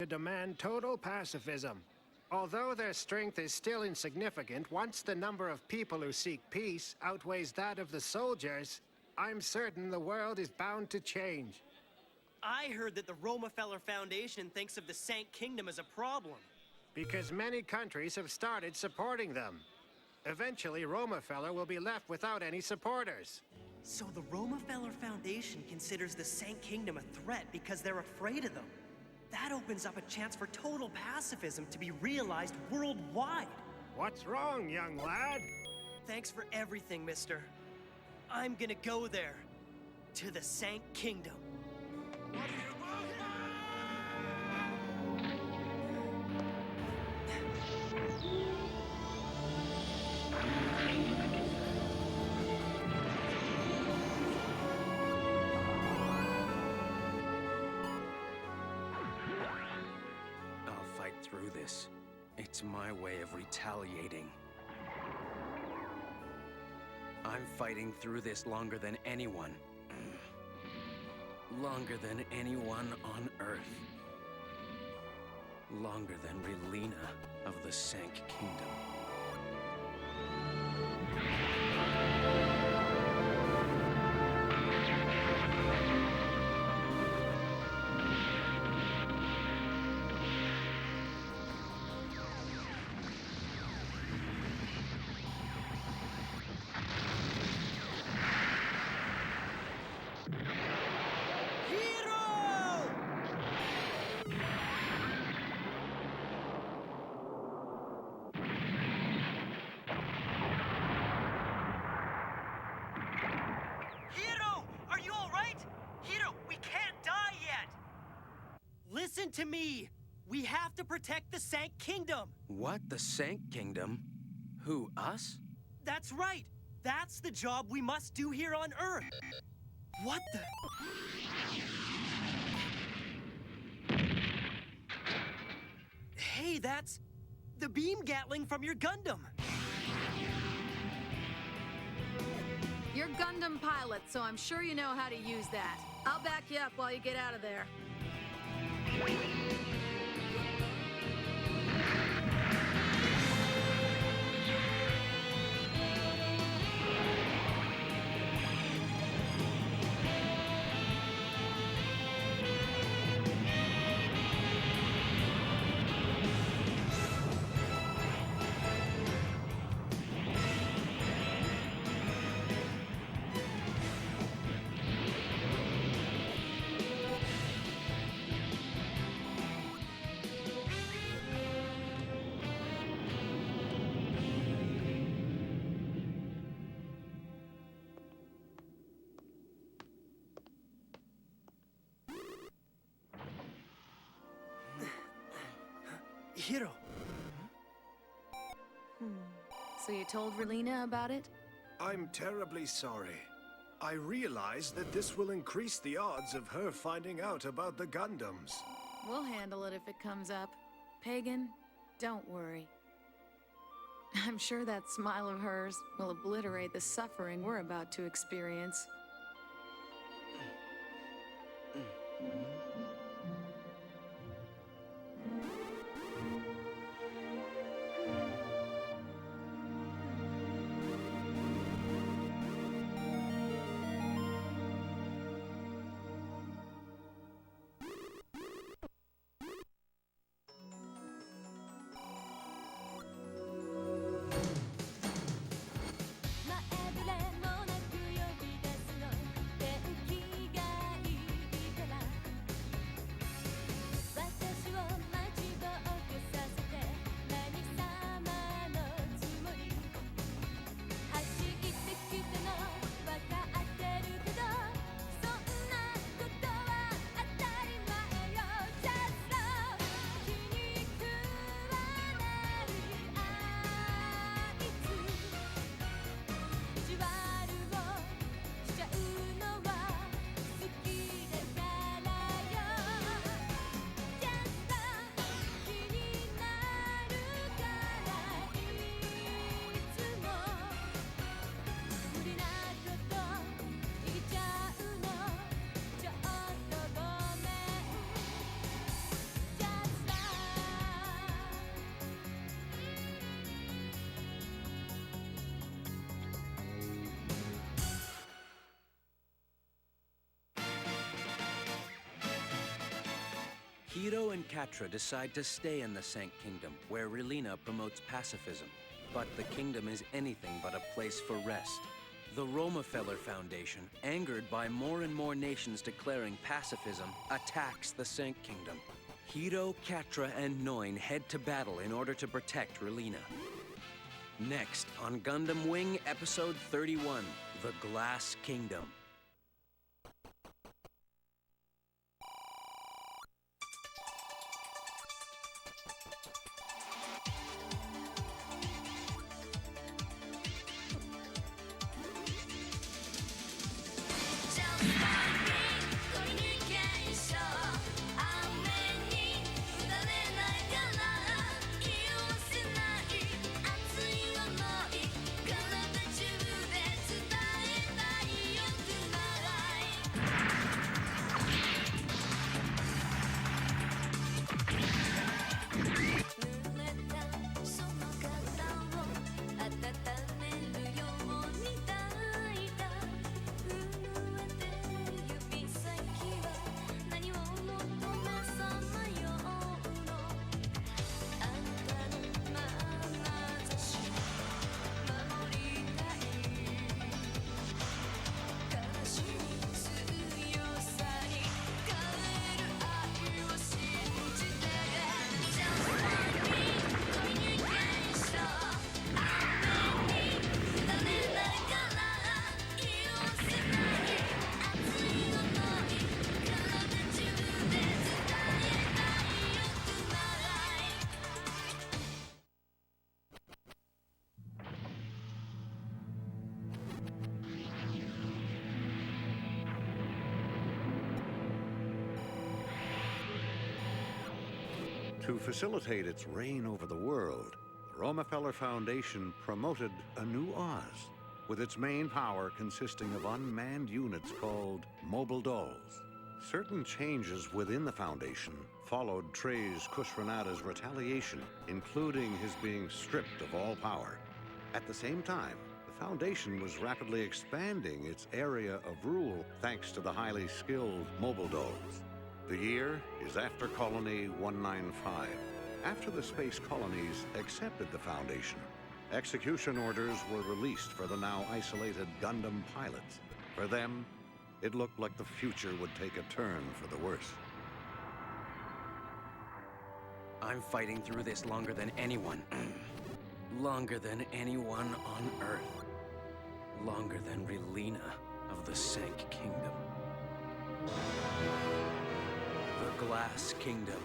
demand total pacifism. Although their strength is still insignificant, once the number of people who seek peace outweighs that of the soldiers, I'm certain the world is bound to change. I heard that the Romefeller Foundation thinks of the Sank Kingdom as a problem. Because many countries have started supporting them. Eventually, Romefeller will be left without any supporters. So the Romefeller Foundation considers the Sank Kingdom a threat because they're afraid of them. That opens up a chance for total pacifism to be realized worldwide. What's wrong, young lad? Thanks for everything, mister. I'm gonna go there. To the Sank Kingdom. I'll fight through this. It's my way of retaliating. I'm fighting through this longer than anyone. Longer than anyone on Earth. Longer than Relina of the Sank Kingdom. Listen to me! We have to protect the Sank Kingdom! What? The Sank Kingdom? Who, us? That's right! That's the job we must do here on Earth! What the? Hey, that's the beam Gatling from your Gundam! You're Gundam pilot, so I'm sure you know how to use that. I'll back you up while you get out of there. Hiro. So you told Relina about it? I'm terribly sorry. I realize that this will increase the odds of her finding out about the Gundams. We'll handle it if it comes up. Pagan, don't worry. I'm sure that smile of hers will obliterate the suffering we're about to experience. Hiro and Catra decide to stay in the Sank Kingdom, where Relina promotes pacifism. But the kingdom is anything but a place for rest. The Romefeller Foundation, angered by more and more nations declaring pacifism, attacks the Sank Kingdom. Hiro, Catra, and Noin head to battle in order to protect Relina. Next, on Gundam Wing Episode 31, The Glass Kingdom. To facilitate its reign over the world, the Romefeller Foundation promoted a new Oz, with its main power consisting of unmanned units called mobile dolls. Certain changes within the Foundation followed Treize Khusranada's retaliation, including his being stripped of all power. At the same time, the Foundation was rapidly expanding its area of rule thanks to the highly skilled mobile dolls. The year is after Colony 195. After the space colonies accepted the Foundation, execution orders were released for the now isolated Gundam pilots. For them, it looked like the future would take a turn for the worse. I'm fighting through this longer than anyone. Longer than anyone on Earth. Longer than Relina of the Sank Kingdom. The Glass Kingdom.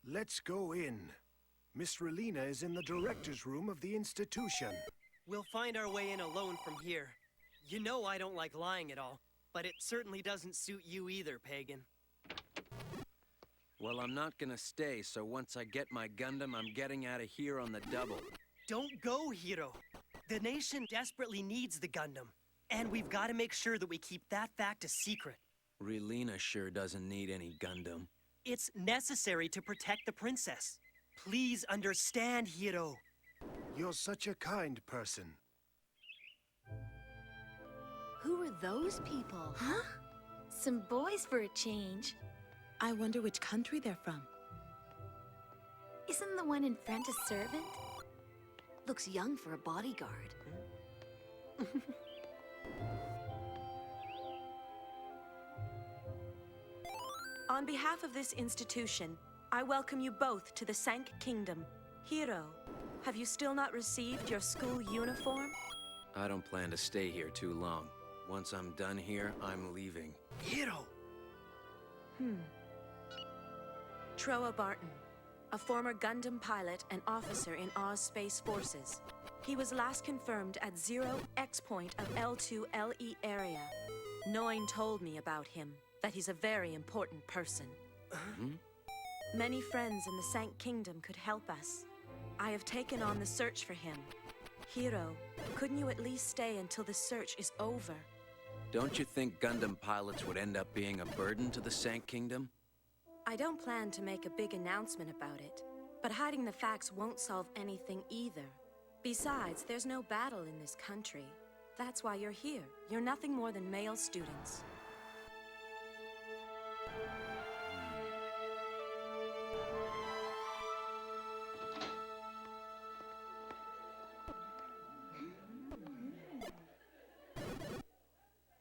Let's go in. Miss Relina is in the director's room of the institution. We'll find our way in alone from here. You know I don't like lying at all, but it certainly doesn't suit you either, Pagan. Well, I'm not gonna stay, so once I get my Gundam, I'm getting out of here on the double. Don't go, Hiro. The nation desperately needs the Gundam, and we've got to make sure that we keep that fact a secret. Relina sure doesn't need any Gundam. It's necessary to protect the princess. Please understand, Hiro. You're such a kind person. Who are those people? Huh? Some boys for a change. I wonder which country they're from. Isn't the one in front a servant? Looks young for a bodyguard. On behalf of this institution, I welcome you both to the Sank Kingdom. Hiro, have you still not received your school uniform? I don't plan to stay here too long. Once I'm done here, I'm leaving. Hiro! Troa Barton, a former Gundam pilot and officer in Oz Space Forces. He was last confirmed at 0X point of L2 LE area. Noin told me about him, that he's a very important person. Many friends in the Sank Kingdom could help us. I have taken on the search for him. Hiro, couldn't you at least stay until the search is over? Don't you think Gundam pilots would end up being a burden to the Sank Kingdom? I don't plan to make a big announcement about it, but hiding the facts won't solve anything either. Besides, there's no battle in this country. That's why you're here. You're nothing more than male students.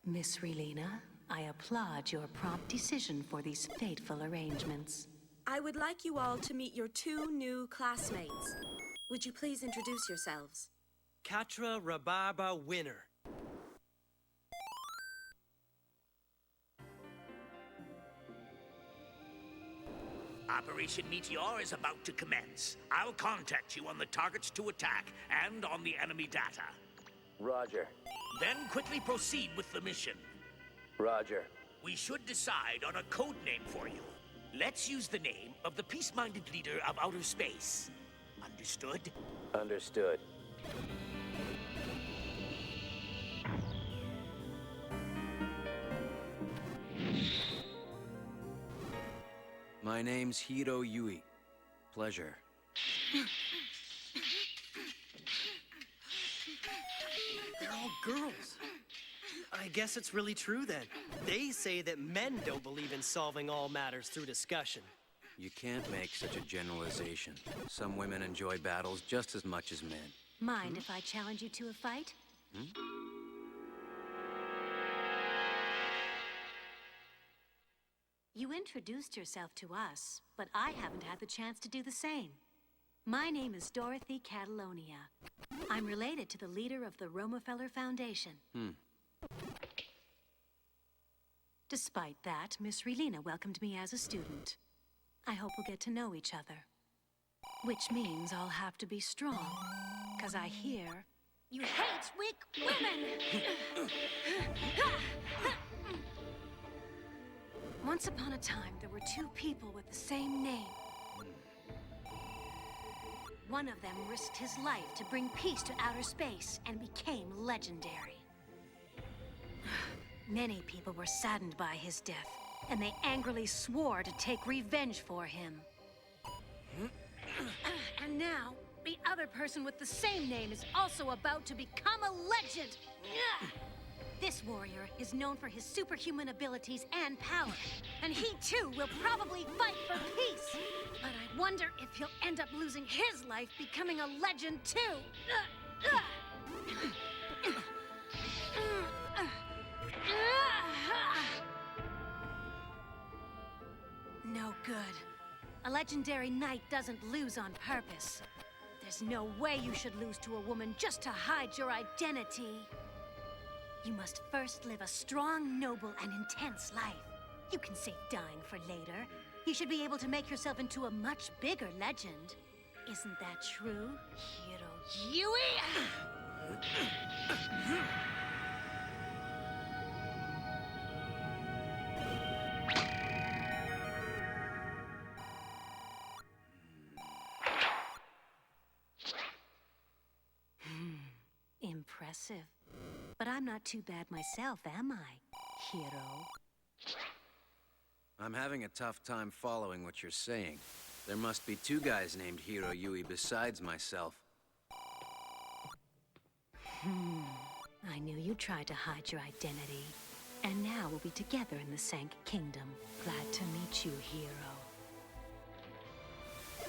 Miss Relena, I applaud your prompt decision for these fateful arrangements. I would like you all to meet your two new classmates. Would you please introduce yourselves? Katra Rababa Winner. Operation Meteor is about to commence. I'll contact you on the targets to attack and on the enemy data. Roger. Then quickly proceed with the mission. Roger. We should decide on a code name for you. Let's use the name of the peace-minded leader of outer space. Understood? Understood. My name's Hiro Yui. Pleasure. They're all girls. I guess it's really true then. They say that men don't believe in solving all matters through discussion. You can't make such a generalization. Some women enjoy battles just as much as men. Mind if I challenge you to a fight? You introduced yourself to us, but I haven't had the chance to do the same. My name is Dorothy Catalonia. I'm related to the leader of the Romefeller Foundation. Despite that, Miss Relena welcomed me as a student. I hope we'll get to know each other. Which means I'll have to be strong, 'cause I hear you hate weak women! Once upon a time, there were two people with the same name. One of them risked his life to bring peace to outer space and became legendary. Many people were saddened by his death, and they angrily swore to take revenge for him. And now, the other person with the same name is also about to become a legend! This warrior is known for his superhuman abilities and power, and he too will probably fight for peace. But I wonder if he'll end up losing his life becoming a legend too. No good. A legendary knight doesn't lose on purpose. There's no way you should lose to a woman just to hide your identity. You must first live a strong, noble, and intense life. You can save dying for later. You should be able to make yourself into a much bigger legend. Isn't that true, Hiro Yui? Impressive. But I'm not too bad myself, am I, Hiro? I'm having a tough time following what you're saying. There must be two guys named Hiro Yui besides myself. I knew you tried to hide your identity. And now we'll be together in the Sank Kingdom. Glad to meet you, Hiro.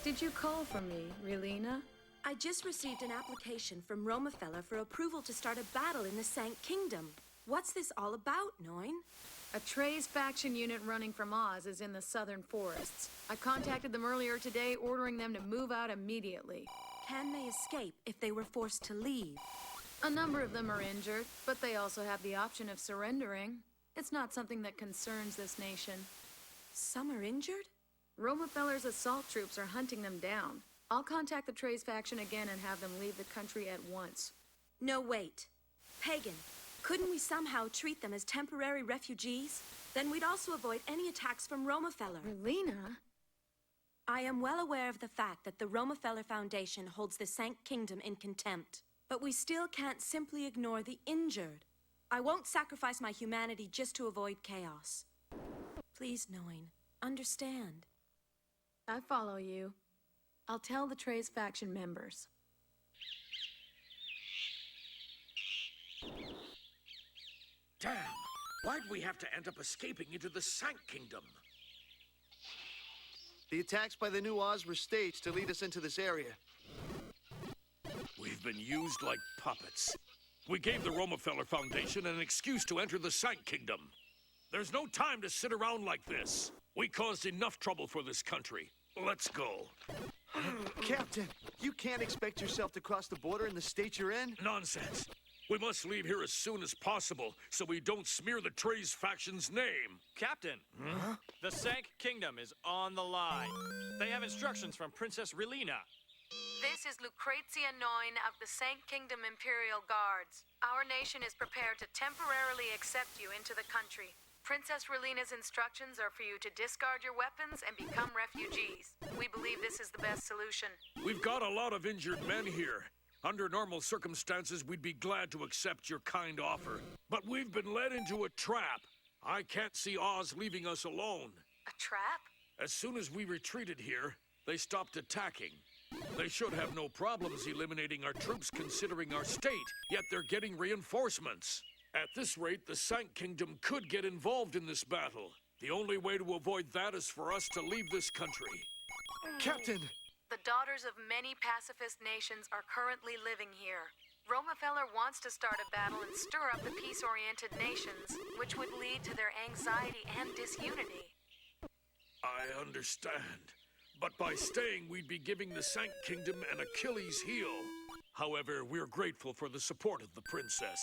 Did you call for me, Relena? I just received an application from Romefeller for approval to start a battle in the Sank Kingdom. What's this all about, Noin? A Trey's faction unit running from Oz is in the southern forests. I contacted them earlier today, ordering them to move out immediately. Can they escape if they were forced to leave? A number of them are injured, but they also have the option of surrendering. It's not something that concerns this nation. Some are injured? Romefeller's assault troops are hunting them down. I'll contact the Trey's faction again and have them leave the country at once. No, wait. Pagan, couldn't we somehow treat them as temporary refugees? Then we'd also avoid any attacks from Romefeller. Relena? I am well aware of the fact that the Romefeller Foundation holds the Sank Kingdom in contempt. But we still can't simply ignore the injured. I won't sacrifice my humanity just to avoid chaos. Please, Noin, understand. I follow you. I'll tell the Trey's faction members. Damn! Why'd we have to end up escaping into the Sank Kingdom? The attacks by the new Oz were staged to lead us into this area. We've been used like puppets. We gave the Romefeller Foundation an excuse to enter the Sank Kingdom. There's no time to sit around like this. We caused enough trouble for this country. Let's go. Captain, you can't expect yourself to cross the border in the state you're in? Nonsense. We must leave here as soon as possible so we don't smear the Trey's faction's name. Captain, the Sank Kingdom is on the line. They have instructions from Princess Relina. This is Lucrezia Noin of the Sank Kingdom Imperial Guards. Our nation is prepared to temporarily accept you into the country. Princess Relina's instructions are for you to discard your weapons and become refugees. We believe this is the best solution. We've got a lot of injured men here. Under normal circumstances, we'd be glad to accept your kind offer. But we've been led into a trap. I can't see Oz leaving us alone. A trap? As soon as we retreated here, they stopped attacking. They should have no problems eliminating our troops considering our state, yet they're getting reinforcements. At this rate, the Sank Kingdom could get involved in this battle. The only way to avoid that is for us to leave this country. Captain! The daughters of many pacifist nations are currently living here. Romefeller wants to start a battle and stir up the peace-oriented nations, which would lead to their anxiety and disunity. I understand. But by staying, we'd be giving the Sank Kingdom an Achilles heel. However, we're grateful for the support of the princess.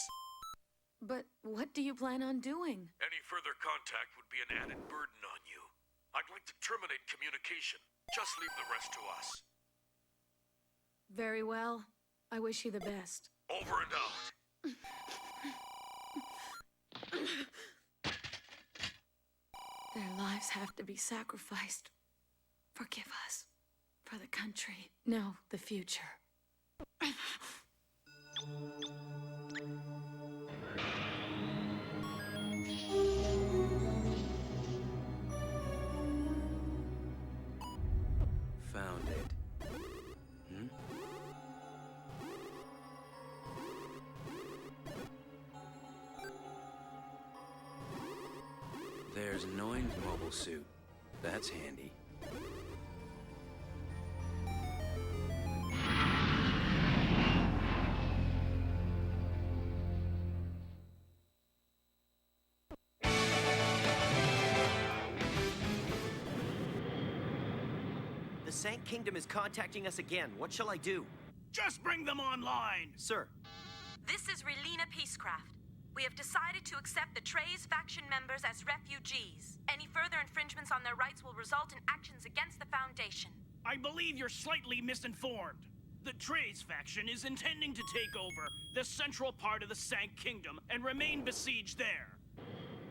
But what do you plan on doing? Any further contact would be an added burden on you. I'd like to terminate communication. Just leave the rest to us. Very well. I wish you the best. Over and out. Their lives have to be sacrificed. Forgive us. For the country. No, the future. Found it. There's Noin's mobile suit. That's handy. The Sank Kingdom is contacting us again. What shall I do? Just bring them online! Sir. This is Relina Peacecraft. We have decided to accept the Trey's faction members as refugees. Any further infringements on their rights will result in actions against the Foundation. I believe you're slightly misinformed. The Trey's faction is intending to take over the central part of the Sank Kingdom and remain besieged there.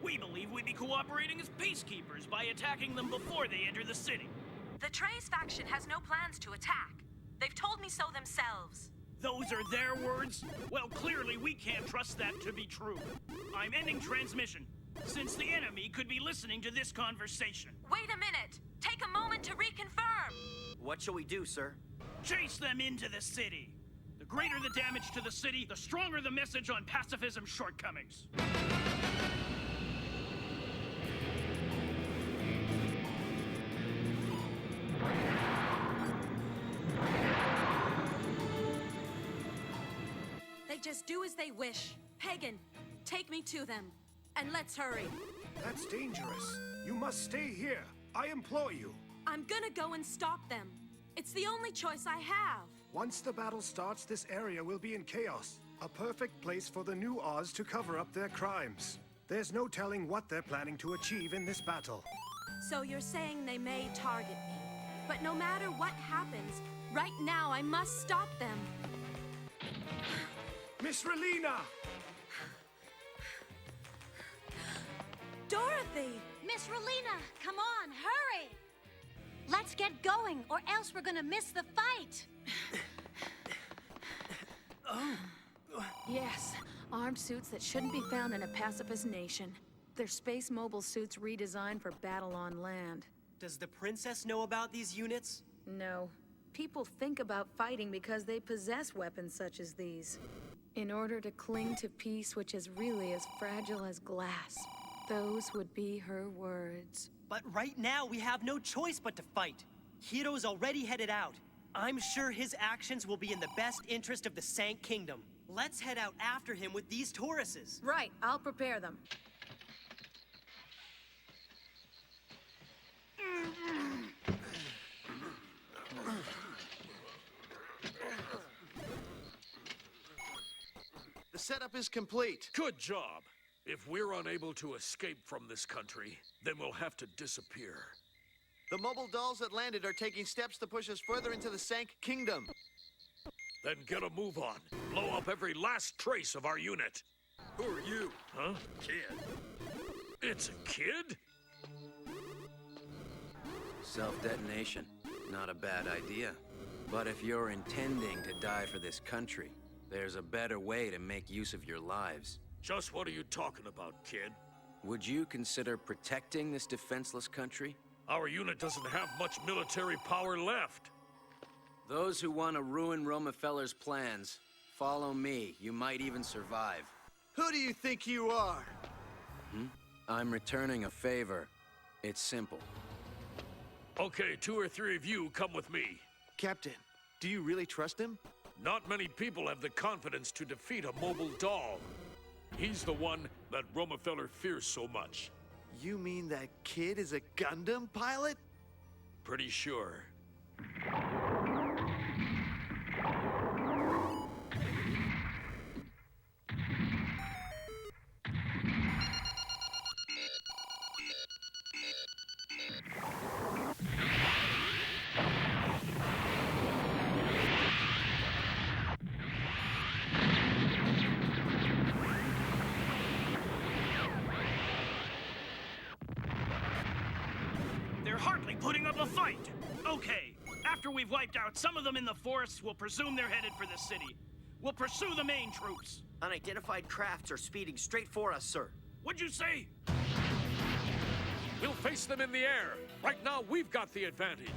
We believe we'd be cooperating as peacekeepers by attacking them before they enter the city. The Trey's faction has no plans to attack. They've told me so themselves. Those are their words? Well, clearly we can't trust that to be true. I'm ending transmission, since the enemy could be listening to this conversation. Wait a minute! Take a moment to reconfirm! What shall we do, sir? Chase them into the city. The greater the damage to the city, the stronger the message on pacifism's shortcomings. They just do as they wish. Pagan, take me to them. And let's hurry. That's dangerous. You must stay here. I implore you. I'm gonna go and stop them. It's the only choice I have. Once the battle starts, this area will be in chaos. A perfect place for the new Oz to cover up their crimes. There's no telling what they're planning to achieve in this battle. So you're saying they may target me. But no matter what happens, right now I must stop them. Miss Relina! Dorothy! Miss Relina, come on, hurry! Let's get going, or else we're gonna miss the fight! Yes, armed suits that shouldn't be found in a pacifist nation. They're space mobile suits redesigned for battle on land. Does the princess know about these units? No. People think about fighting because they possess weapons such as these. In order to cling to peace which is really as fragile as glass. Those would be her words. But right now, we have no choice but to fight. Hiro's already headed out. I'm sure his actions will be in the best interest of the Sank Kingdom. Let's head out after him with these Tauruses. Right, I'll prepare them. The setup is complete. Good job. If we're unable to escape from this country, then we'll have to disappear. The mobile dolls that landed are taking steps to push us further into the Sank Kingdom. Then get a move on. Blow up every last trace of our unit. Who are you? Huh? Kid. It's a kid? Self-detonation. Not a bad idea. But if you're intending to die for this country, there's a better way to make use of your lives. Just what are you talking about, kid? Would you consider protecting this defenseless country? Our unit doesn't have much military power left. Those who want to ruin Romefeller's plans, follow me. You might even survive. Who do you think you are? I'm returning a favor. It's simple. Okay, 2 or 3 of you come with me. Captain, do you really trust him? Not many people have the confidence to defeat a mobile doll. He's the one that Romefeller fears so much. You mean that kid is a Gundam pilot? Pretty sure. They're hardly putting up a fight. Okay, after we've wiped out some of them in the forests, we'll presume they're headed for the city. We'll pursue the main troops. Unidentified crafts are speeding straight for us, sir. What'd you say? We'll face them in the air. Right now, we've got the advantage.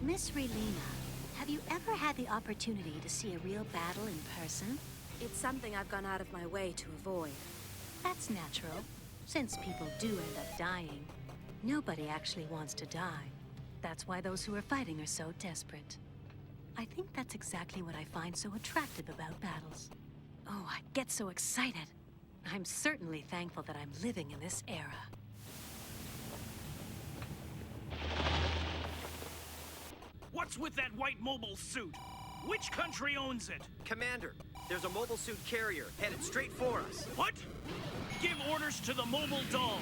Miss Relina, have you ever had the opportunity to see a real battle in person? It's something I've gone out of my way to avoid. That's natural, since people do end up dying. Nobody actually wants to die. That's why those who are fighting are so desperate. I think that's exactly what I find so attractive about battles. Oh, I get so excited. I'm certainly thankful that I'm living in this era. What's with that white mobile suit? Which country owns it? Commander, there's a mobile suit carrier headed straight for us. What? Give orders to the mobile dolls.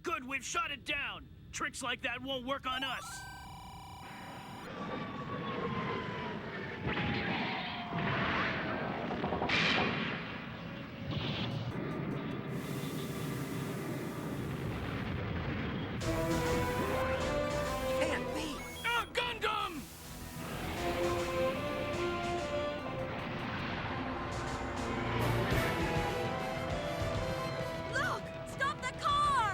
Good, we've shot it down. Tricks like that won't work on us. Can't be! A Gundam! Look! Stop the car!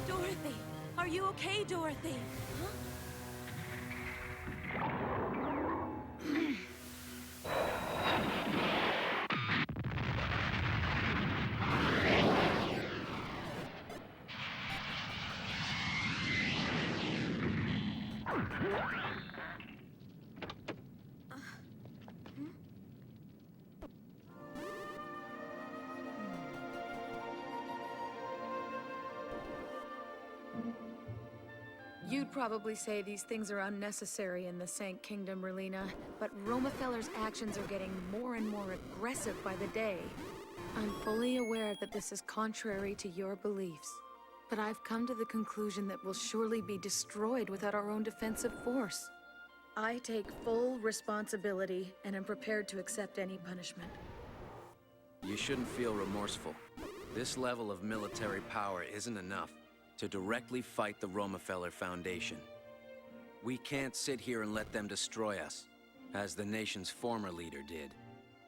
Dorothy! Are you okay, Dorothy? Huh? You'd probably say these things are unnecessary in the Sank Kingdom, Relina, but Romefeller's actions are getting more and more aggressive by the day. I'm fully aware that this is contrary to your beliefs, but I've come to the conclusion that we'll surely be destroyed without our own defensive force. I take full responsibility and am prepared to accept any punishment. You shouldn't feel remorseful. This level of military power isn't enough to directly fight the Romefeller Foundation. We can't sit here and let them destroy us, as the nation's former leader did.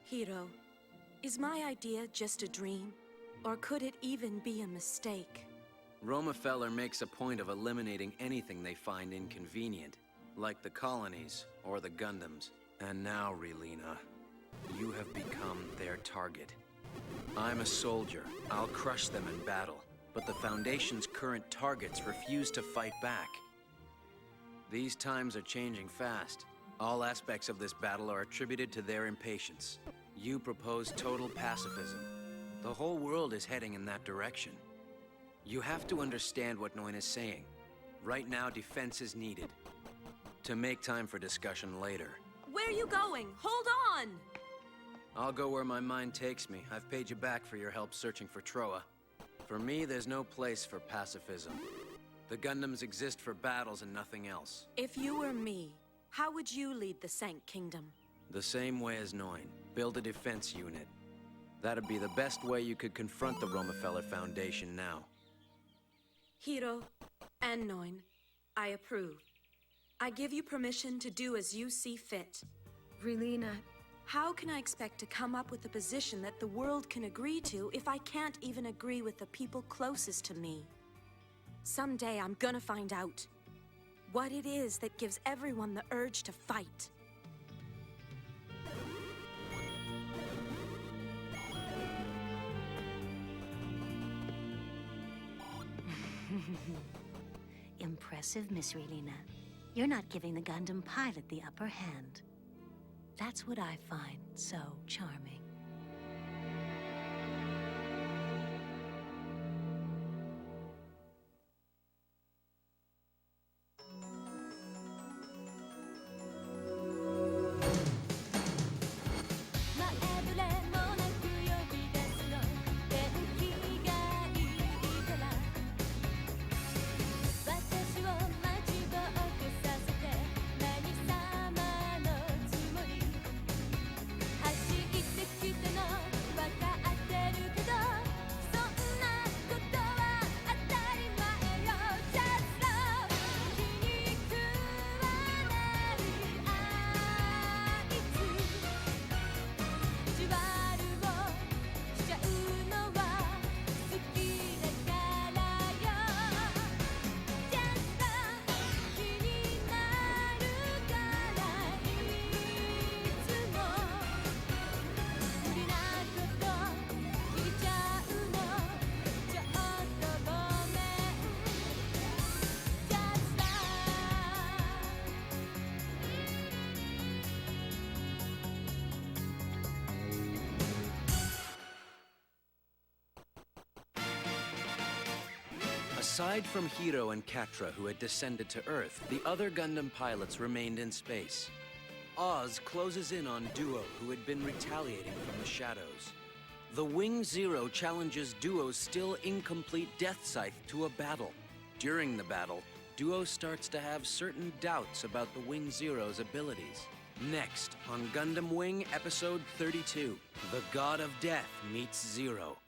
Hiro, is my idea just a dream? Or could it even be a mistake? Romefeller makes a point of eliminating anything they find inconvenient, like the colonies or the Gundams. And now, Relina, you have become their target. I'm a soldier. I'll crush them in battle. But the Foundation's current targets refuse to fight back. These times are changing fast. All aspects of this battle are attributed to their impatience. You propose total pacifism. The whole world is heading in that direction. You have to understand what Noin is saying. Right now, defense is needed. To make time for discussion later. Where are you going? Hold on! I'll go where my mind takes me. I've paid you back for your help searching for Troa. For me, there's no place for pacifism. The Gundams exist for battles and nothing else. If you were me, how would you lead the Sank Kingdom? The same way as Noin. Build a defense unit. That'd be the best way you could confront the Romefeller Foundation now. Hiro and Noin, I approve. I give you permission to do as you see fit. Relina, how can I expect to come up with a position that the world can agree to if I can't even agree with the people closest to me? Someday I'm gonna find out what it is that gives everyone the urge to fight. Impressive, Miss Relina. You're not giving the Gundam pilot the upper hand. That's what I find so charming. Aside from Hiro and Catra, who had descended to Earth, the other Gundam pilots remained in space. Oz closes in on Duo, who had been retaliating from the shadows. The Wing Zero challenges Duo's still incomplete Death Scythe to a battle. During the battle, Duo starts to have certain doubts about the Wing Zero's abilities. Next, on Gundam Wing Episode 32, the God of Death meets Zero.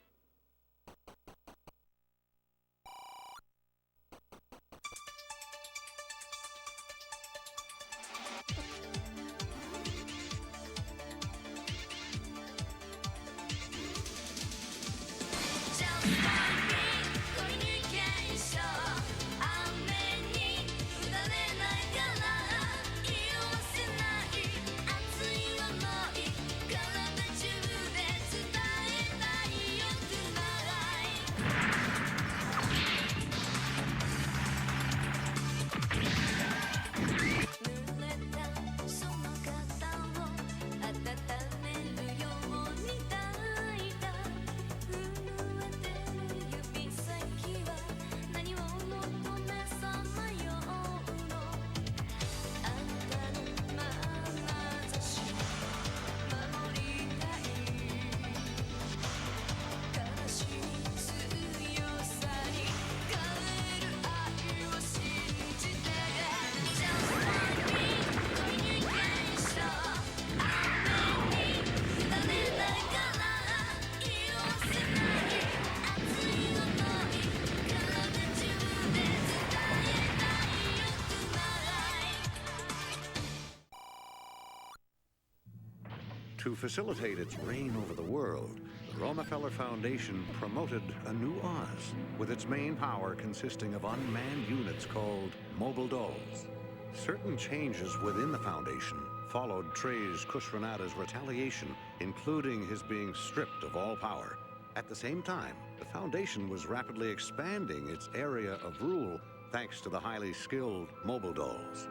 To facilitate its reign over the world, the Rockefeller Foundation promoted a new Oz, with its main power consisting of unmanned units called mobile dolls. Certain changes within the Foundation followed Trey's Kushranada's retaliation, including his being stripped of all power. At the same time, the Foundation was rapidly expanding its area of rule thanks to the highly skilled mobile dolls.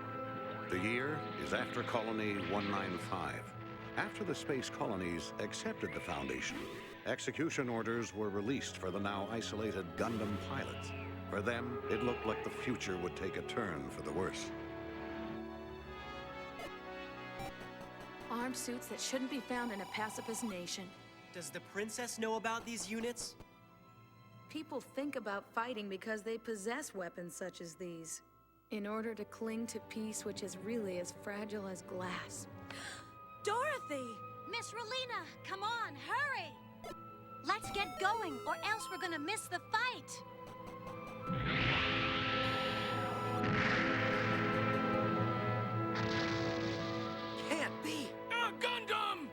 The year is after Colony 195. After the space colonies accepted the Foundation, execution orders were released for the now isolated Gundam pilots. For them, it looked like the future would take a turn for the worse. Armed suits that shouldn't be found in a pacifist nation. Does the princess know about these units? People think about fighting because they possess weapons such as these, in order to cling to peace which is really as fragile as glass. Dorothy! Miss Relina, come on, hurry! Let's get going, or else we're gonna miss the fight! Can't be! A Gundam!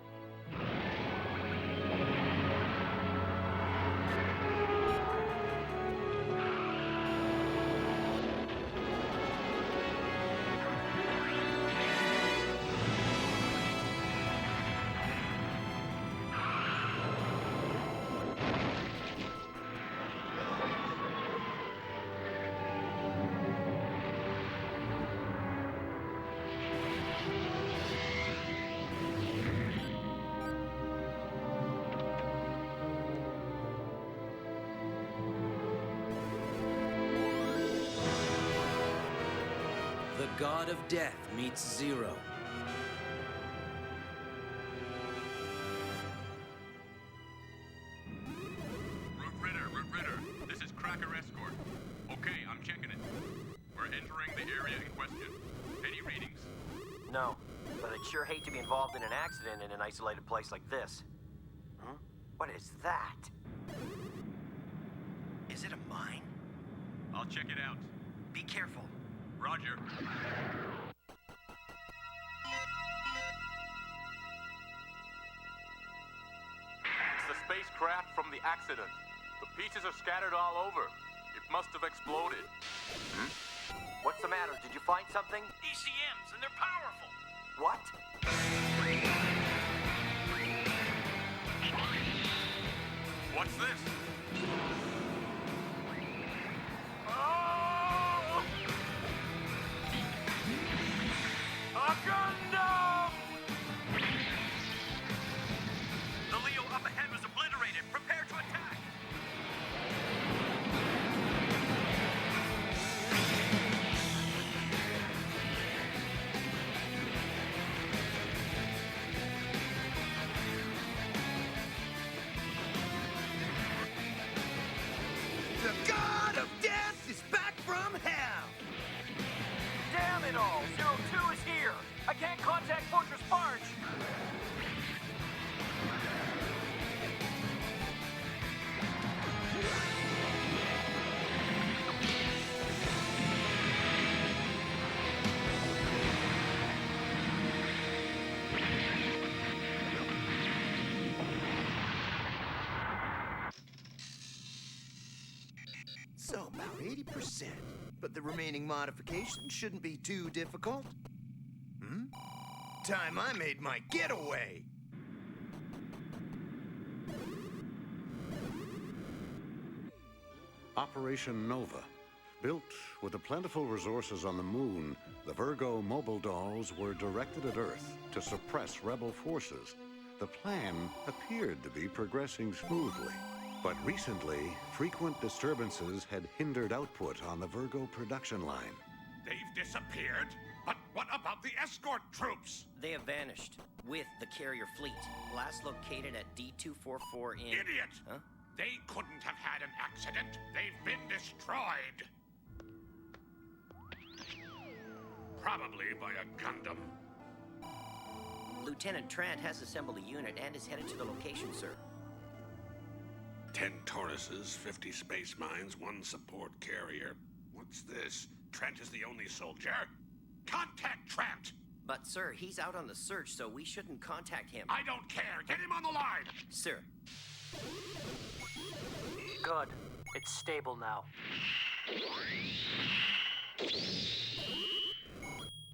The god of death meets Zero. Root Ritter, this is Cracker Escort. Okay, I'm checking it. We're entering the area in question. Any readings? No, but I'd sure hate to be involved in an accident in an isolated place like this. Huh? What is that? Is it a mine? I'll check it out. Be careful. Roger. It's the spacecraft from the accident. The pieces are scattered all over. It must have exploded. What's the matter? Did you find something? ECMs, and they're powerful! What? What's this? A Gundam! The Leo up ahead was obliterated. Prepare to attack! The god of death is back from hell! Damn it all! Zero-2 is here! I can't contact Fortress Barge! So about 80%. But the remaining modifications shouldn't be too difficult. Time I made my getaway! Operation Nova. Built with the plentiful resources on the moon, the Virgo mobile dolls were directed at Earth to suppress rebel forces. The plan appeared to be progressing smoothly. But recently, frequent disturbances had hindered output on the Virgo production line. They've disappeared? But what about the escort troops? They have vanished, with the carrier fleet. Last located at D244 in... Idiot! Huh? They couldn't have had an accident. They've been destroyed. Probably by a Gundam. Lieutenant Trant has assembled a unit and is headed to the location, sir. 10 Tauruses, 50 space mines, 1 support carrier. What's this? Trent is the only soldier? Contact Trent! But, sir, he's out on the search, so we shouldn't contact him. I don't care. Get him on the line. Sir. Good. It's stable now.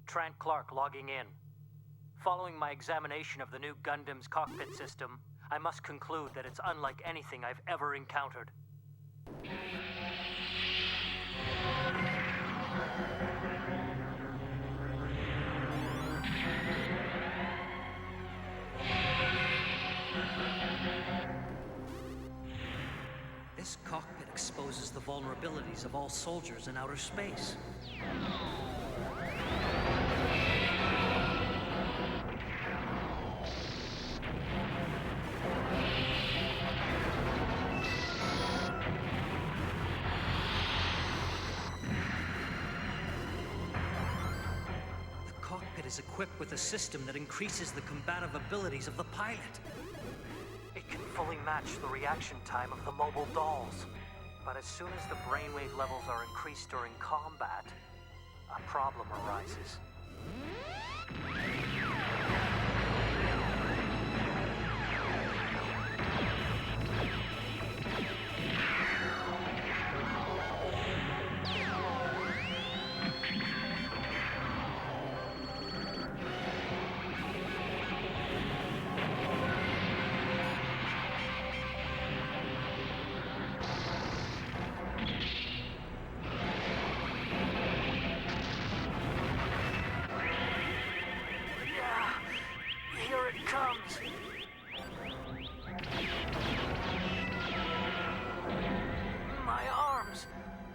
Trent Clark logging in. Following my examination of the new Gundam's cockpit system, I must conclude that it's unlike anything I've ever encountered. This cockpit exposes the vulnerabilities of all soldiers in outer space. The cockpit is equipped with a system that increases the combative abilities of the pilot. It can fully match the reaction time of the mobile dolls. But as soon as the brainwave levels are increased during combat, a problem arises.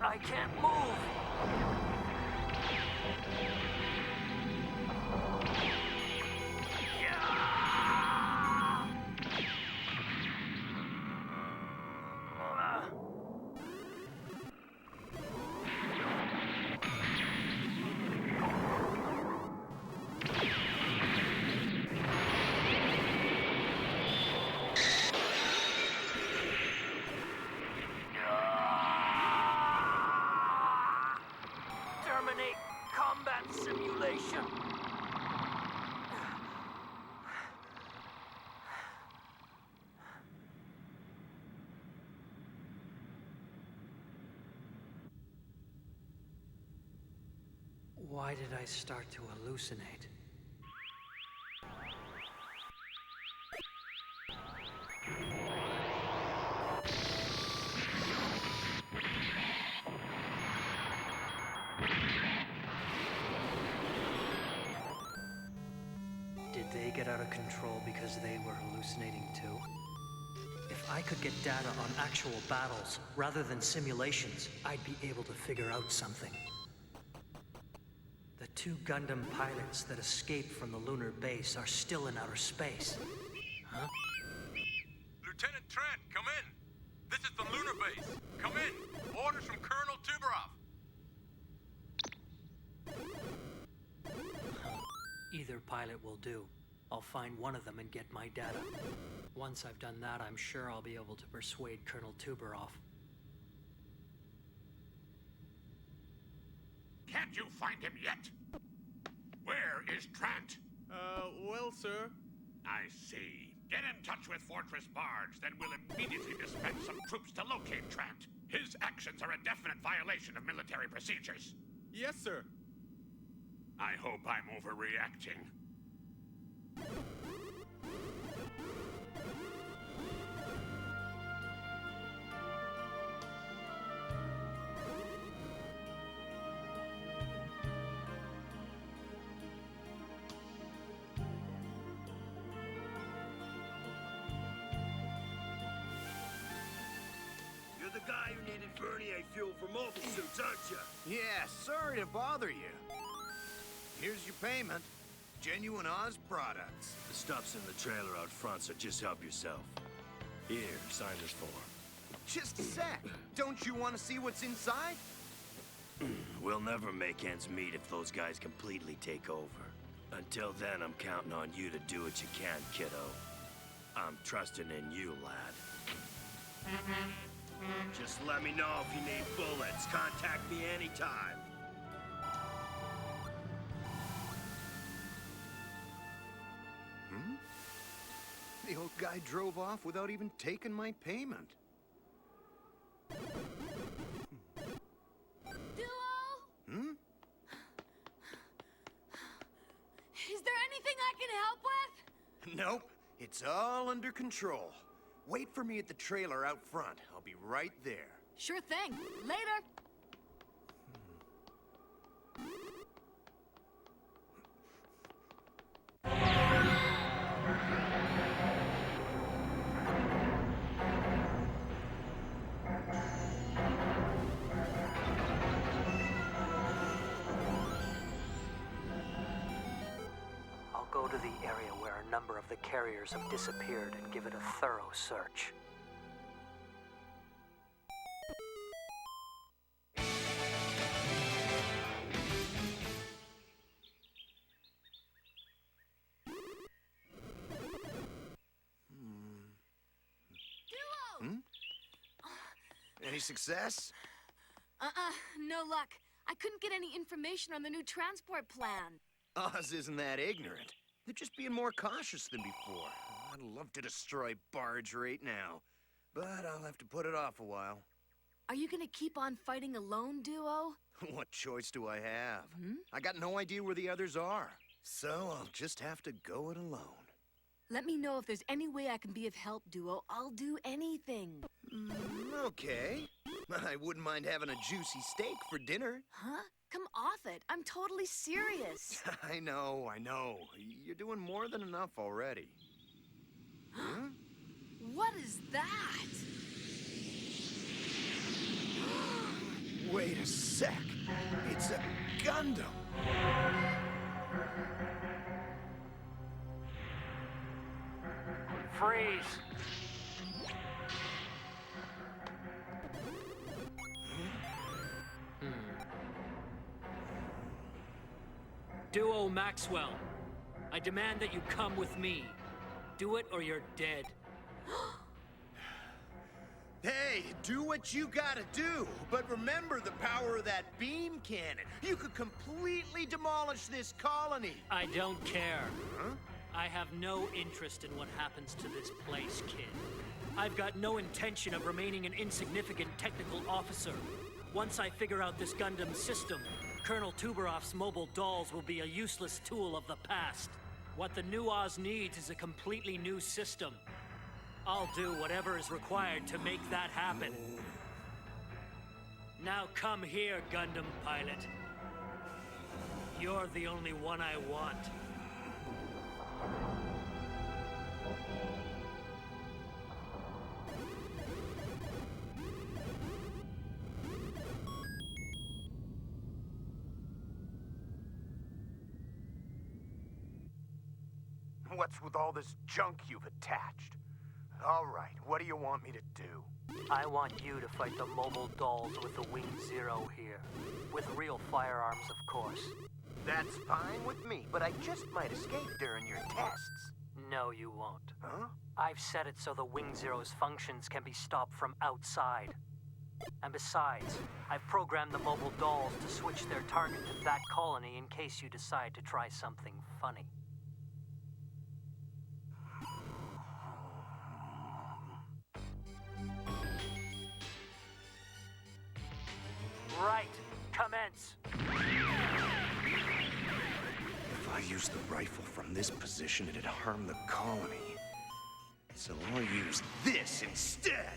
I can't move. Terminate combat simulation. Why did I start to hallucinate? Did they get out of control because they were hallucinating too? If I could get data on actual battles rather than simulations, I'd be able to figure out something. The 2 Gundam pilots that escaped from the lunar base are still in outer space. Huh? Lieutenant Trent, come in. This is the lunar base. Come in. Orders from Colonel Tuberov. Either pilot will do. I'll find one of them and get my data. Once I've done that, I'm sure I'll be able to persuade Colonel Tuberov. Can't you find him yet? Where is Trent? Well, sir. I see. Get in touch with Fortress Barge, then we'll immediately dispatch some troops to locate Trent. His actions are a definite violation of military procedures. Yes, sir. I hope I'm overreacting. You're the guy who needed Vernier fuel for mobile suits, aren't you? Yeah, sorry to bother you. Here's your payment. Genuine Oz products. The stuff's in the trailer out front, so just help yourself. Here, sign this form. Just a sec. Don't you want to see what's inside? We'll never make ends meet if those guys completely take over. Until then, I'm counting on you to do what you can, kiddo. I'm trusting in you, lad. Just let me know if you need bullets. Contact me anytime. The old guy drove off without even taking my payment. Duo? Is there anything I can help with? Nope, it's all under control. Wait for me at the trailer out front. I'll be right there. Sure thing. Later. I'll go to the area where a number of the carriers have disappeared and give it a thorough search. Any success? No luck. I couldn't get any information on the new transport plan. Oz isn't that ignorant. They're just being more cautious than before. I'd love to destroy Barge right now, but I'll have to put it off a while. Are you gonna keep on fighting alone, Duo? What choice do I have? I got no idea where the others are, so I'll just have to go it alone. Let me know if there's any way I can be of help, Duo. I'll do anything. Okay. I wouldn't mind having a juicy steak for dinner. Huh? Come off it. I'm totally serious. I know. You're doing more than enough already. Huh? What is that? Wait a sec. It's a Gundam. Freeze! Duo Maxwell, I demand that you come with me. Do it or you're dead. Hey, do what you gotta do, but remember the power of that beam cannon. You could completely demolish this colony. I don't care. Huh? I have no interest in what happens to this place, kid. I've got no intention of remaining an insignificant technical officer. Once I figure out this Gundam system, Colonel Tuberoff's mobile dolls will be a useless tool of the past. What the new Oz needs is a completely new system. I'll do whatever is required to make that happen. Now come here, Gundam pilot. You're the only one I want. What's with all this junk you've attached? All right, what do you want me to do? I want you to fight the mobile dolls with the Wing Zero here. With real firearms, of course. That's fine with me, but I just might escape during your tests. No, you won't. Huh? I've set it so the Wing Zero's functions can be stopped from outside. And besides, I've programmed the mobile dolls to switch their target to that colony in case you decide to try something funny. Right. Commence. If I use the rifle from this position, it'd harm the colony. So I'll use this instead.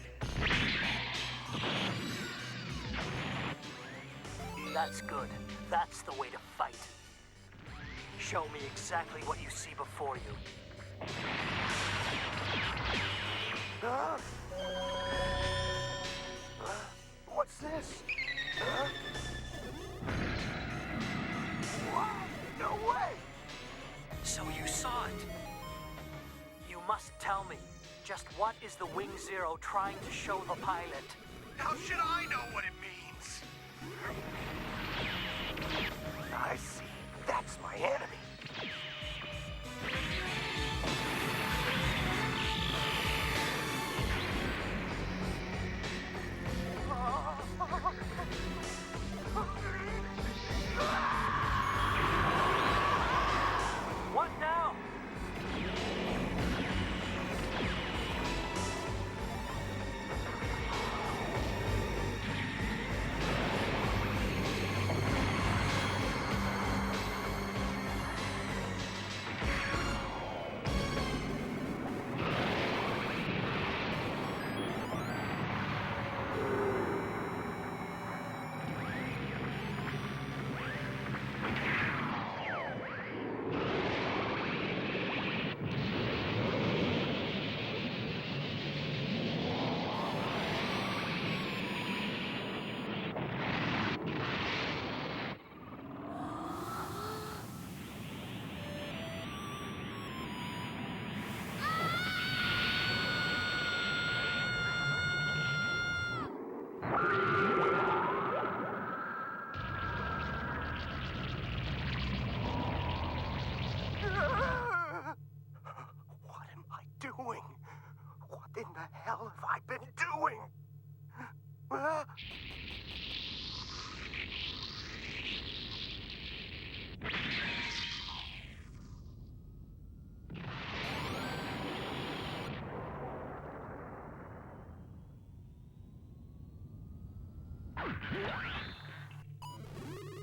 That's good. That's the way to fight. Show me exactly what you see before you. Huh? What's this? Huh? What? No way! So you saw it. You must tell me, just what is the Wing Zero trying to show the pilot? How should I know what it means? I see. That's my enemy. What now?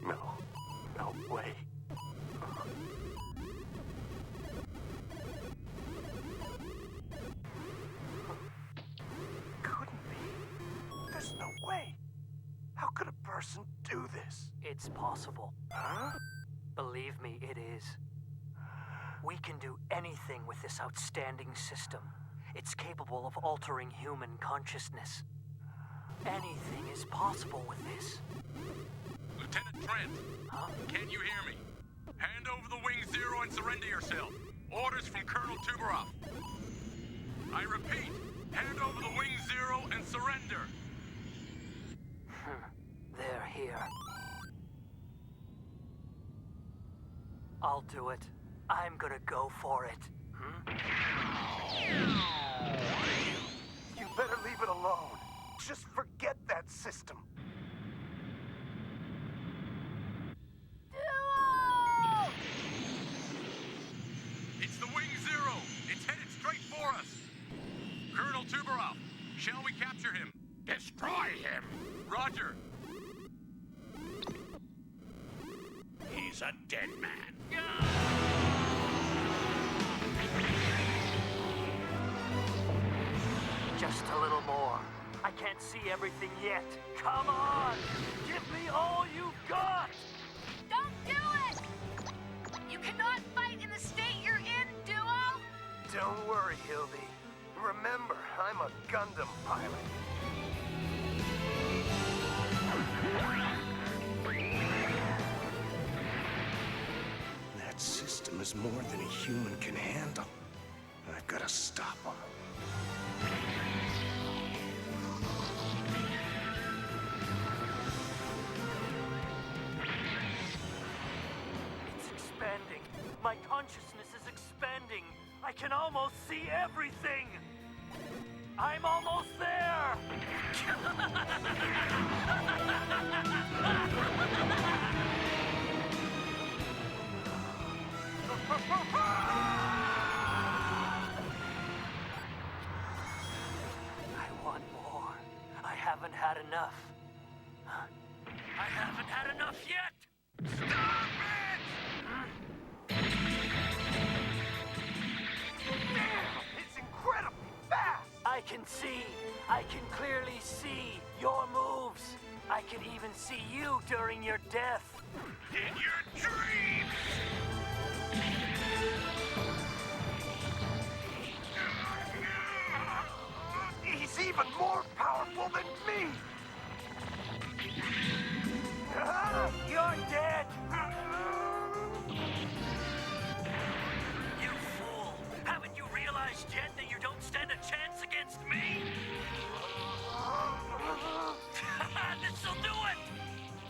No. No way. Couldn't be. There's no way. How could a person do this? It's possible. Huh? Believe me, it is. We can do anything with this outstanding system. It's capable of altering human consciousness. Anything is possible with this. Lieutenant Trent. Huh? Can you hear me? Hand over the Wing Zero and surrender yourself. Orders from Colonel Tuberoff. I repeat, hand over the Wing Zero and surrender. They're here. I'll do it. I'm gonna go for it. You better leave it alone. Just forget that system. It's the Wing Zero. It's headed straight for us. Colonel Tuberoff, shall we capture him? Destroy him! Roger. He's a dead man. Just a little more. I can't see everything yet. Come on! Give me all you've got! Don't do it! You cannot fight in the state you're in, Duo! Don't worry, Hildy. Remember, I'm a Gundam pilot. That system is more than a human can handle. I've got to stop him. It's expanding. My consciousness is expanding. I can almost see everything. I'm almost there. I want more. I haven't had enough. I haven't had enough yet. Stop it! Damn! It's incredibly fast! I can see. I can clearly see your moves. I can even see you during your death. In your dreams! He's even more powerful than me! You're dead! You fool! Haven't you realized yet that you don't stand a chance against me? This'll do it!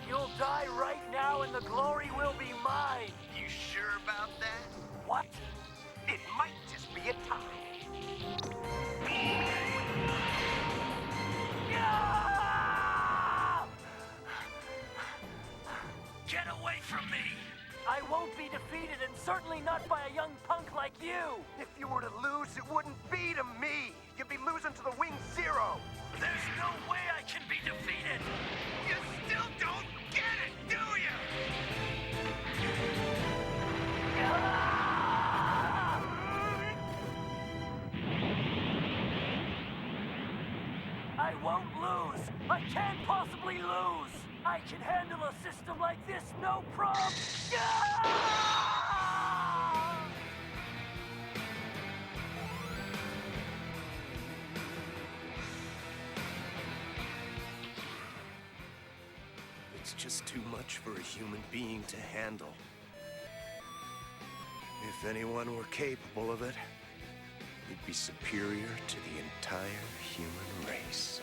You'll die right now and the glory will be mine! You sure about that? What? It might just be a tie. Get away from me! I won't be defeated, and certainly not by a young punk like you! If you were to lose, it wouldn't be to me. You'd be losing to the Wing Zero. There's no way I can be defeated! You still don't get it, do you? I won't lose! I can't possibly lose! I can handle a system like this, no problem! It's just too much for a human being to handle. If anyone were capable of it, it'd be superior to the entire human race.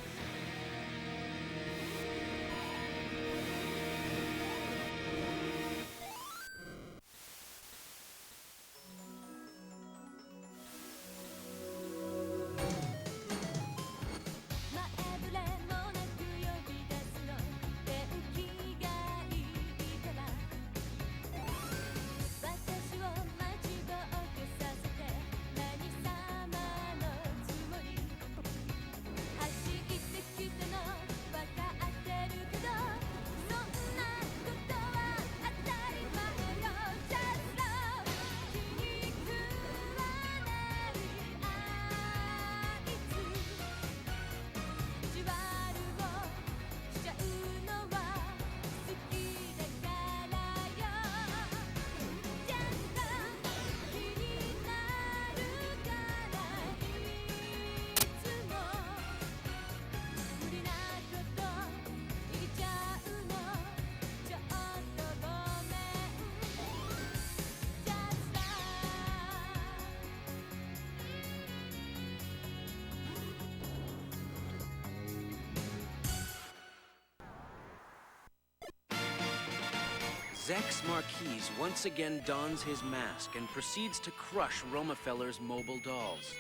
Zex Marquise once again dons his mask and proceeds to crush Romefeller's mobile dolls.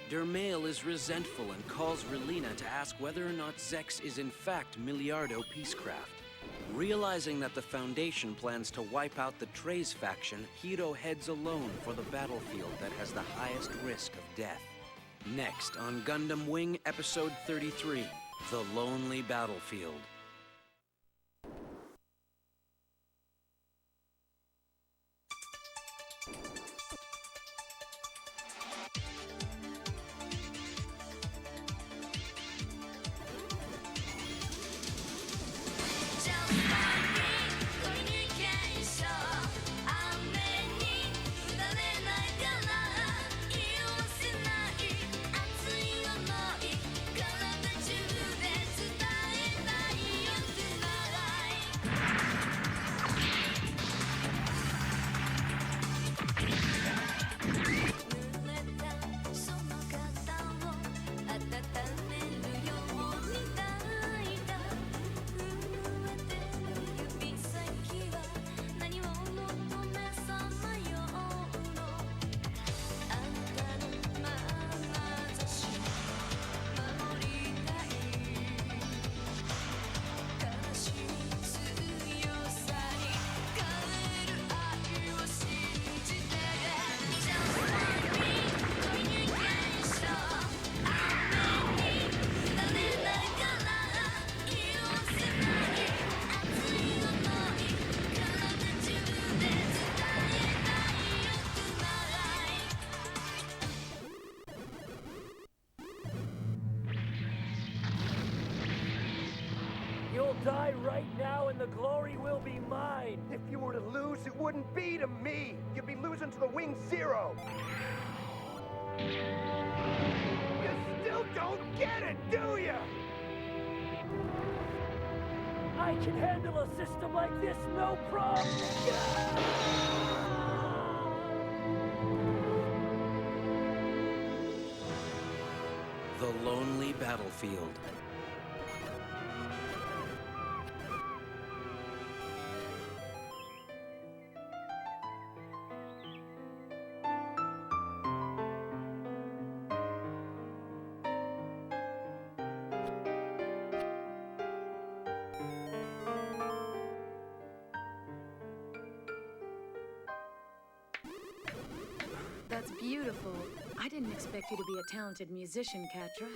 Dermail is resentful and calls Relina to ask whether or not Zex is in fact Miliardo Peacecraft. Realizing that the Foundation plans to wipe out the Trey's faction, Hiro heads alone for the battlefield that has the highest risk of death. Next on Gundam Wing Episode 33, The Lonely Battlefield. You'll die right now and the glory will be mine. If you were to lose, it wouldn't be to me. You'd be losing to the Wing Zero. You still don't get it, do you? I can handle a system like this, no problem. The Lonely Battlefield. That's beautiful. I didn't expect you to be a talented musician, Catra.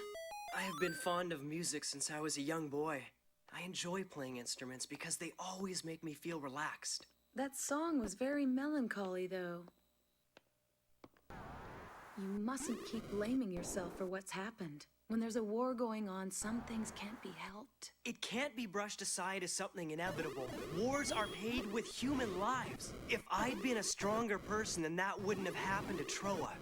I have been fond of music since I was a young boy. I enjoy playing instruments because they always make me feel relaxed. That song was very melancholy, though. You mustn't keep blaming yourself for what's happened. When there's a war going on, some things can't be helped. It can't be brushed aside as something inevitable. Wars are paid with human lives. If I'd been a stronger person, then that wouldn't have happened to Troa.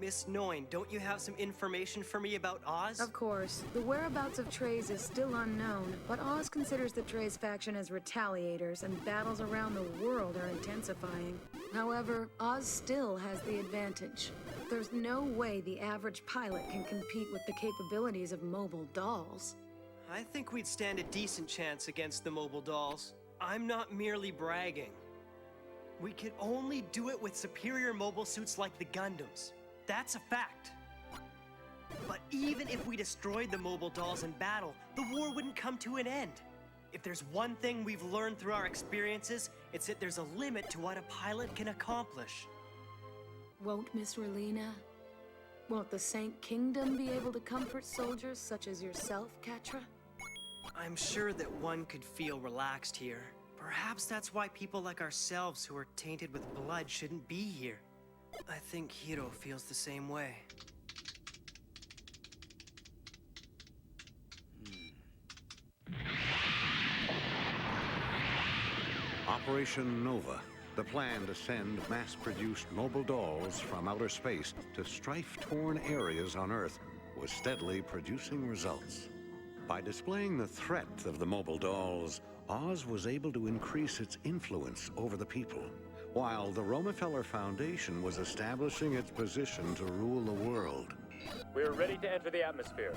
Miss Noin, don't you have some information for me about Oz? Of course. The whereabouts of Trey's is still unknown, but Oz considers the Trey's faction as retaliators, and battles around the world are intensifying. However, Oz still has the advantage. There's no way the average pilot can compete with the capabilities of mobile dolls. I think we'd stand a decent chance against the mobile dolls. I'm not merely bragging. We could only do it with superior mobile suits like the Gundams. That's a fact. But even if we destroyed the mobile dolls in battle, the war wouldn't come to an end. If there's one thing we've learned through our experiences, it's that there's a limit to what a pilot can accomplish. Won't Miss Relina? Won't the Sank Kingdom be able to comfort soldiers such as yourself, Catra? I'm sure that one could feel relaxed here. Perhaps that's why people like ourselves who are tainted with blood shouldn't be here. I think Hiro feels the same way. Operation Nova, the plan to send mass-produced mobile dolls from outer space to strife-torn areas on Earth, was steadily producing results. By displaying the threat of the mobile dolls, Oz was able to increase its influence over the people, while the Romefeller Foundation was establishing its position to rule the world. We're ready to enter the atmosphere.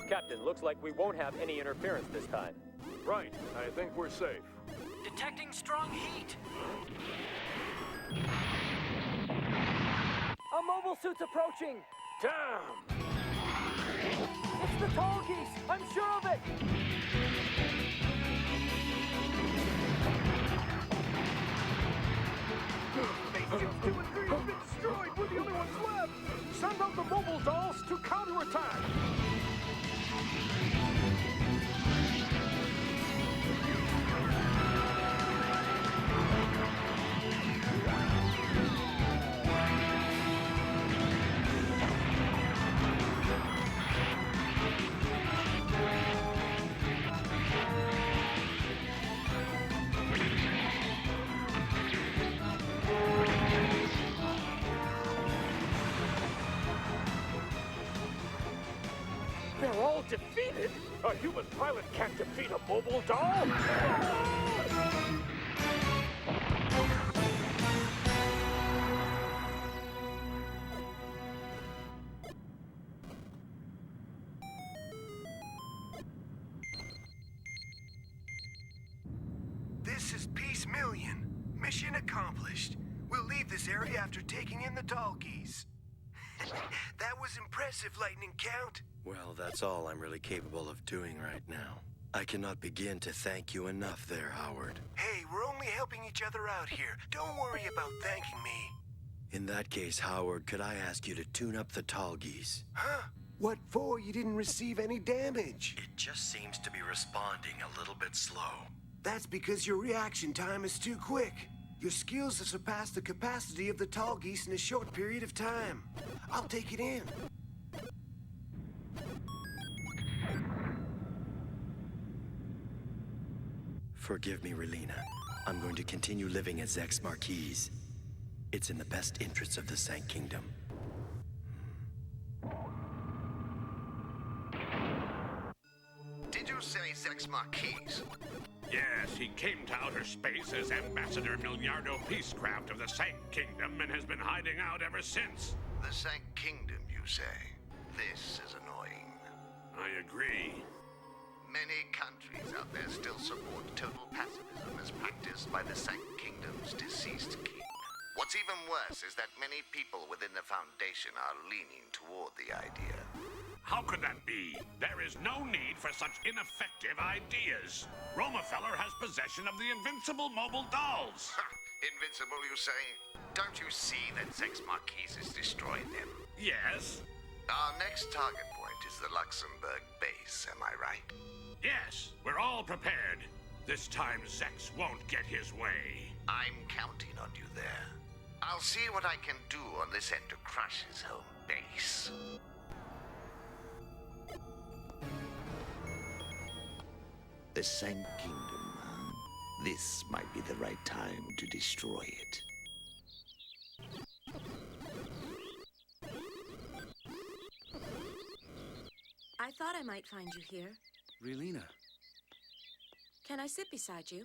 Captain, looks like we won't have any interference this time. Right. I think we're safe. Detecting strong heat. A mobile suit's approaching! Damn! It's the tall geese! I'm sure of it! Spaceships 2 and 3 have been destroyed! We're the only ones left! Send out the mobile dolls to counterattack! They're all defeated? A human pilot can't defeat a mobile doll? This is Peace Million. Mission accomplished. We'll leave this area after taking in the doll geese. That was impressive, Lightning Count. Well, that's all I'm really capable of doing right now. I cannot begin to thank you enough there, Howard. Hey, we're only helping each other out here. Don't worry about thanking me. In that case, Howard, could I ask you to tune up the tall geese? Huh? What for? You didn't receive any damage. It just seems to be responding a little bit slow. That's because your reaction time is too quick. Your skills have surpassed the capacity of the tall geese in a short period of time. I'll take it in. Forgive me, Relina. I'm going to continue living as Zex Marquise. It's in the best interests of the Sank Kingdom. Did you say Zex Marquise? Yes, he came to outer space as Ambassador Miliardo Peacecraft of the Sank Kingdom and has been hiding out ever since. The Sank Kingdom, you say? This is annoying. I agree. Many countries out there still support total pacifism as practiced by the Sank Kingdom's deceased king. What's even worse is that many people within the Foundation are leaning toward the idea. How could that be? There is no need for such ineffective ideas. Romefeller has possession of the invincible mobile dolls. Invincible, you say? Don't you see that Zex Marquise has destroyed them? Yes. Our next target point is the Luxembourg base, am I right? Yes, we're all prepared. This time Zex won't get his way. I'm counting on you there. I'll see what I can do on this end to crush his home base. The Sank Kingdom, huh? This might be the right time to destroy it. I thought I might find you here. Relina, Can I sit beside you?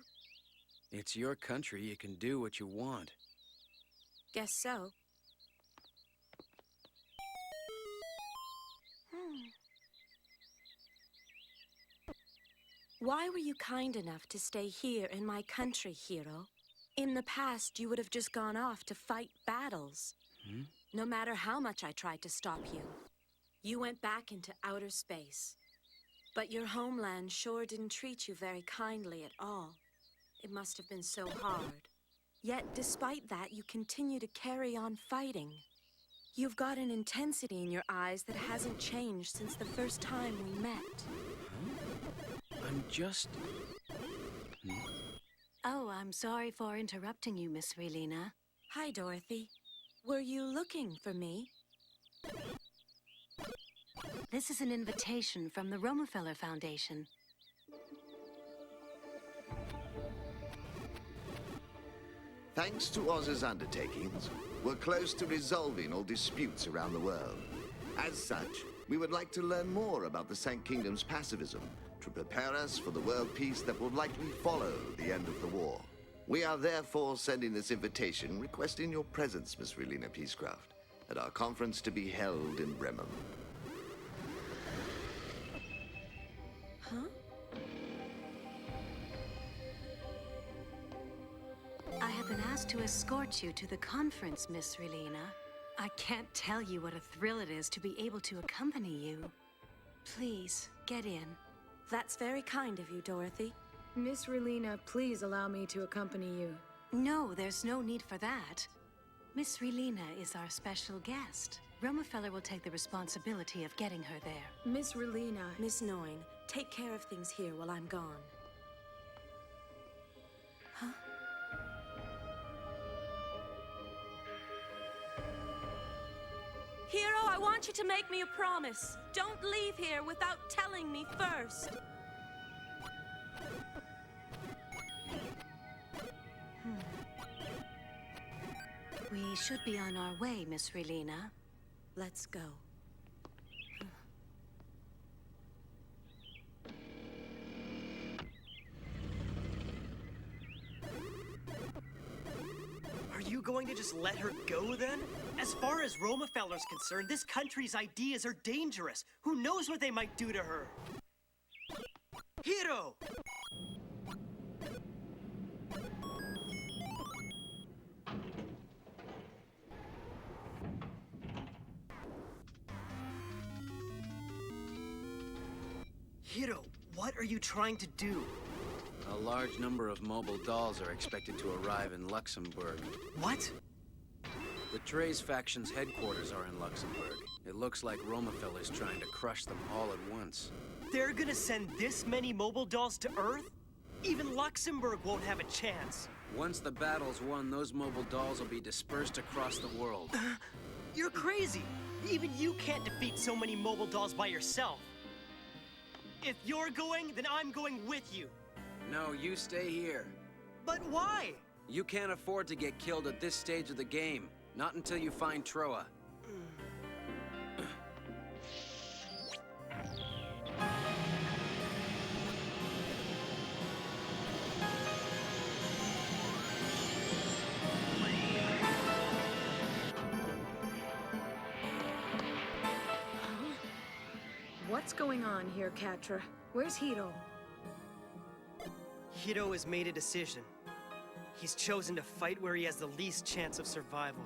it's your country. You can do what you want. Guess so. Why were you kind enough to stay here in my country, hero? In the past, you would have just gone off to fight battles. No matter how much I tried to stop you. You went back into outer space. But your homeland sure didn't treat you very kindly at all. It must have been so hard. Yet, despite that, you continue to carry on fighting. You've got an intensity in your eyes that hasn't changed since the first time we met. I'm just... Oh, I'm sorry for interrupting you, Miss Relina. Hi, Dorothy. Were you looking for me? This is an invitation from the Romefeller Foundation. Thanks to Oz's undertakings, we're close to resolving all disputes around the world. As such, we would like to learn more about the Sank Kingdom's pacifism to prepare us for the world peace that will likely follow the end of the war. We are therefore sending this invitation requesting your presence, Miss Relina Peacecraft. at our conference to be held in Bremen. Huh? I have been asked to escort you to the conference, Miss Relina. I can't tell you what a thrill it is to be able to accompany you. Please, get in. That's very kind of you, Dorothy. Miss Relina, please allow me to accompany you. No, there's no need for that. Miss Relina is our special guest. Romefeller will take the responsibility of getting her there. Miss Relina... Miss Noyne, take care of things here while I'm gone. Huh? Hero, I want you to make me a promise. Don't leave here without telling me first. We should be on our way, Miss Relina. Let's go. Are you going to just let her go, then? As far as Romefeller's concerned, this country's ideas are dangerous. Who knows what they might do to her? Hiro! Hiro, what are you trying to do? A large number of mobile dolls are expected to arrive in Luxembourg. What? The Trace faction's headquarters are in Luxembourg. It looks like Romefeller's trying to crush them all at once. They're gonna send this many mobile dolls to Earth? Even Luxembourg won't have a chance. Once the battle's won, those mobile dolls will be dispersed across the world. You're crazy! Even you can't defeat so many mobile dolls by yourself. If you're going, then I'm going with you. No, you stay here. But why? You can't afford to get killed at this stage of the game. Not until you find Troa. What's going on here, Catra? Where's Hiro? Hiro has made a decision. He's chosen to fight where he has the least chance of survival.